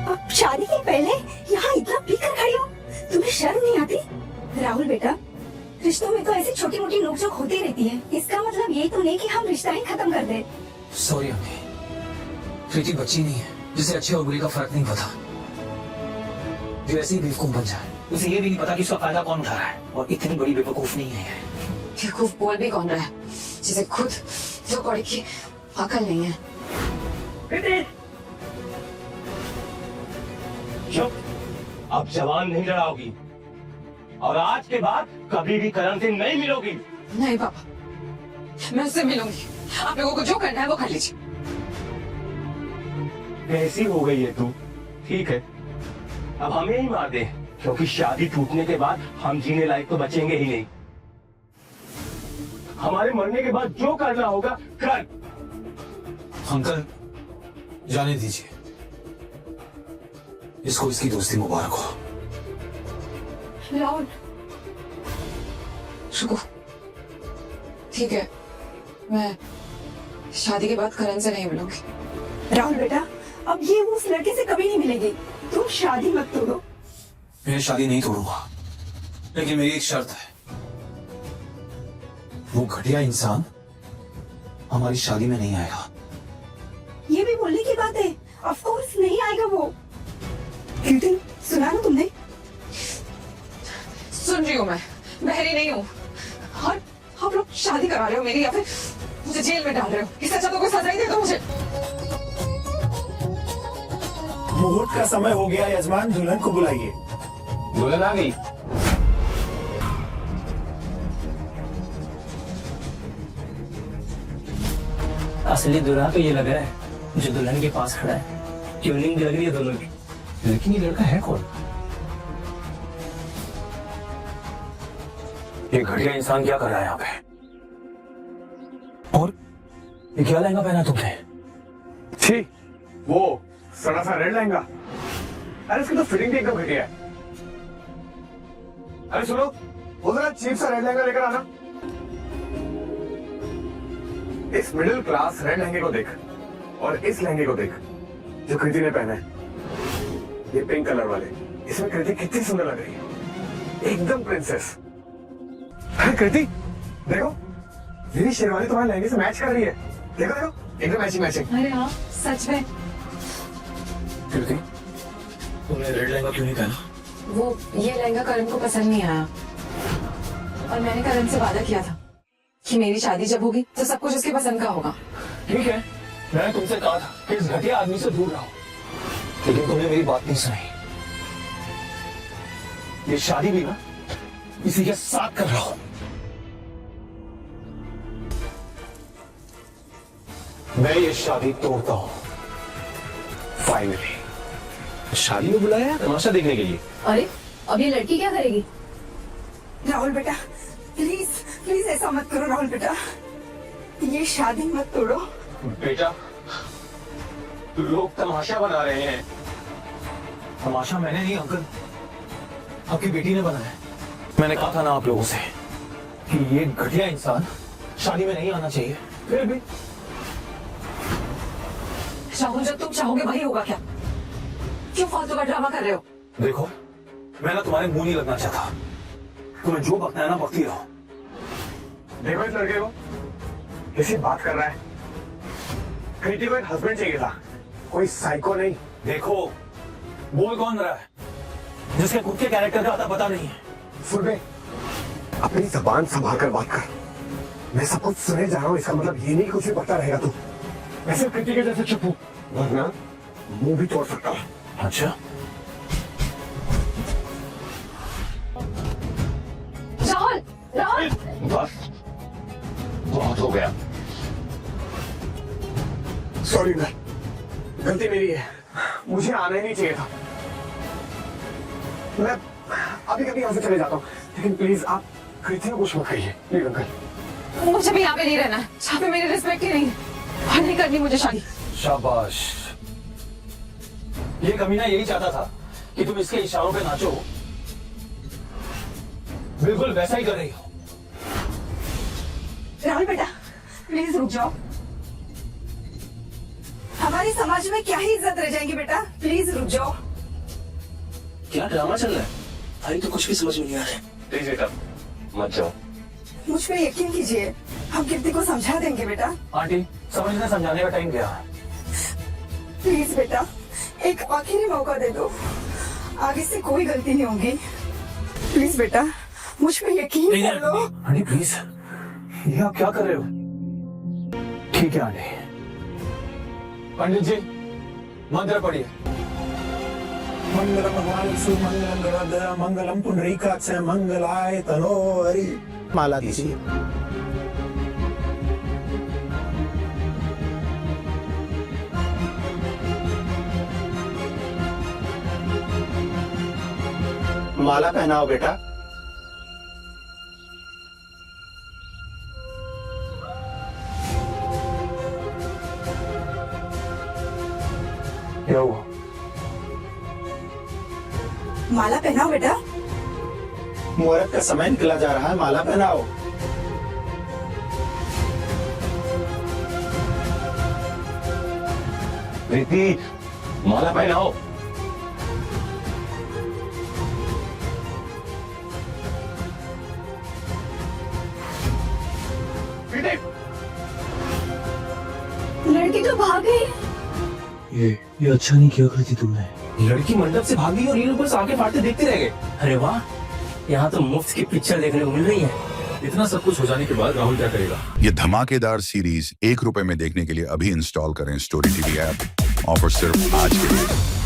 अब शादी के पहले यहाँ इतना पीकर खड़ी हो, तुम्हें शर्म नहीं आती? राहुल बेटा, रिश्तों में तो ऐसी छोटी मोटी नोकझोंक होती रहती है। इसका मतलब ये तो नहीं कि हम रिश्ता ही खत्म कर दे। सॉरी अम्मी, प्रीति बच्ची नहीं है जिसे अच्छे और बुरे का फर्क नहीं पता, जो ऐसे ही बेवकूफ बन जाए। उसे ये भी नहीं पता कि उसका फायदा कौन उठा रहा है, और इतनी बड़ी बेवकूफ नहीं है। बेवकूफ बोल भी कौन रहा है जिसे खुद जो कौड़ी की अकल नहीं है। चुप, अब जवान नहीं लड़ाओगी और आज के बाद कभी भी करण से नहीं मिलोगी। नहीं पापा, मैं उससे मिलूंगी। आप लोगों को जो करना है वो कर लीजिए। कैसी हो गई है तू? ठीक है, अब हमें ही मार दे, क्योंकि शादी टूटने के बाद हम जीने लायक तो बचेंगे ही नहीं। हमारे मरने के बाद जो करना होगा कर। अंकल जाने दीजिए, इसको इसकी दोस्ती मुबारक हो। राहुल रुको, ठीक है, मैं शादी के बाद करण से नहीं मिलूंगी। राहुल बेटा, अब ये उस लड़के से कभी नहीं मिलेगी। तुम शादी मत तोड़ो। मैं शादी नहीं तोड़ूंगा, लेकिन मेरी एक शर्त है, वो घटिया इंसान हमारी शादी में नहीं आएगा। ये भी बोलने की बात है? ऑफ कोर्स नहीं आएगा वो। कीर्तन, सुना ना तुमने? सुन रही हूँ, मैं बहरी नहीं हूँ। और आप लोग शादी करा रहे हो मेरी, या फिर मुझे जेल में डाल रहे हो? इससे अच्छा तो कोई सजा ही दे दो मुझे। मुहूर्त का समय हो गया, यजमान दुल्हन को बुलाइए। दुल्हन आ गई। असली दुल्हा तो ये लग रहा है जो दुल्हन के पास खड़ा है। ट्यूनिंग भी लग रही है दोनों की, लेकिन ये लड़का है कौन? ये घटिया इंसान क्या कर रहा है यहाँ पे? और ये क्या लहंगा पहना तुमने? छी, वो सड़ा सा रेड लहंगा। अरे इसकी तो फिटिंग भी एकदम घटिया है। अरे सुनो, वो जरा चीप सा रेड लहंगा लेकर आना। इस मिडिल क्लास रेड लहंगे को देख, और इस लहंगे को देख जो कृति ने पहना है, ये पिंक कलर वाले। इसमें कृति कितनी सुंदर लग रही है, एकदम प्रिंसेस। अरे कृति देखो, मेरी शेरवानी तुम्हारे लहंगे से मैच कर रही है। देखो देखो, एकदम मैचिंग मैचिंग। अरे हाँ, सच में। कृति, तुमने रेड लहंगा क्यों नहीं पहना? वो ये लहंगा करण को पसंद नहीं आया, और मैंने करण से वादा किया था कि मेरी शादी जब होगी तो सब कुछ उसकी पसंद का होगा। ठीक है, मैंने तुमसे कहा था कि इस घटिया आदमी से दूर रहो, लेकिन तुमने मेरी बात नहीं सुनी। ये शादी भी ना इसी के साथ कर रहा हूं। मैं ये शादी तोड़ता हूं। फाइनली शादी में बुलाया है तमाशा देखने के लिए। अरे, अब ये लड़की क्या करेगी? राहुल बेटा, प्लीज प्लीज ऐसा मत करो। राहुल बेटा, ये शादी मत तोड़ो। बेटा, लोग तमाशा बना रहे हैं। तमाशा मैंने नहीं अंकल, आपकी बेटी ने बनाया। मैंने कहा था ना आप लोगों से कि ये घटिया इंसान शादी में नहीं आना चाहिए, फिर भी राहुल, जब तुम चाहोगे वही होगा क्या? क्यों फालतू का ड्रामा कर रहे हो? देखो, मैं ना तुम्हारे मुंह नहीं लगना चाहता। तुम्हें जो बकना है ना बकती रहो। देखो इस लड़के को, किसी बात कर रहा है। कृति को एक हस्बैंड चाहिए था, कोई साइको नहीं। देखो, बोल कौन रहा है जिसके खुद के कैरेक्टर का अता पता नहीं है। सुन बे, अपनी जबान संभाल कर बात कर। मैं सब कुछ सुने जा रहा हूँ, इसका मतलब ये नहीं कुछ भी पता रहेगा तू। ऐसे कृति के जैसे चुप हो, वरना मुंह भी तोड़ सकता है। अच्छा, राहुल, राहुल, बस बहुत हो गया। सॉरी मैं, गलती मेरी है, मुझे आना ही नहीं चाहिए था। मैं अभी कभी यहाँ से चले जाता हूँ, लेकिन प्लीज आप कृति को कुछ मत कहिए, प्लीज अंकल। मुझे भी यहाँ पे नहीं रहना है, यहाँ पे मेरी रिस्पेक्ट ही नहीं है, और नहीं करनी मुझे शादी। शाबाश। ये कमीना यही चाहता था कि तुम इसके इशारों पे नाचो। बिल्कुल वैसा ही कर रही हो। राहुल बेटा, प्लीज रुक जाओ। हमारे समाज में क्या ही इज्जत रह जाएगी बेटा, प्लीज रुक जाओ। क्या ड्रामा चल रहा है? भाई तो कुछ भी समझ में नहीं आ रहा है। प्लीज बेटा मत जाओ। मुझ पे यकीन कीजिए, हम कीर्ति को समझा देंगे बेटा। आंटी, समझने समझाने का टाइम गया। प्लीज बेटा, एक आखिरी मौका दे दो, आगे से कोई गलती नहीं होगी। प्लीज बेटा, मुझ पे यकीन कर लो। आंटी प्लीज, ये आप क्या कर रहे हो? ठीक है आंटी। पंडित जी, मंत्र पढ़िए। मंगलम भगवान सुमंगलम गणोदय मंगलम पुंडरीकाक्ष मंगलाय तनोहरि। माला दीजिए। माला पहनाओ बेटा। क्या हुआ? माला पहनाओ बेटा। मुहूर्त का समय निकला जा रहा है, माला पहनाओ। प्रीति माला पहनाओ। प्रीति लड़की तो भाग गई। ये अच्छा नहीं किया कृति तुमने। लड़की मंडप से भागी और ये लोग बस आगे फाड़ते देखते रह गए। अरे वाह, यहाँ तो मुफ्त की पिक्चर देखने को मिल रही है। इतना सब कुछ हो जाने के बाद राहुल क्या करेगा? ये धमाकेदार सीरीज ₹1 में देखने के लिए अभी इंस्टॉल करें स्टोरी टीवी ऐप। ऑफर सिर्फ आज के लिए।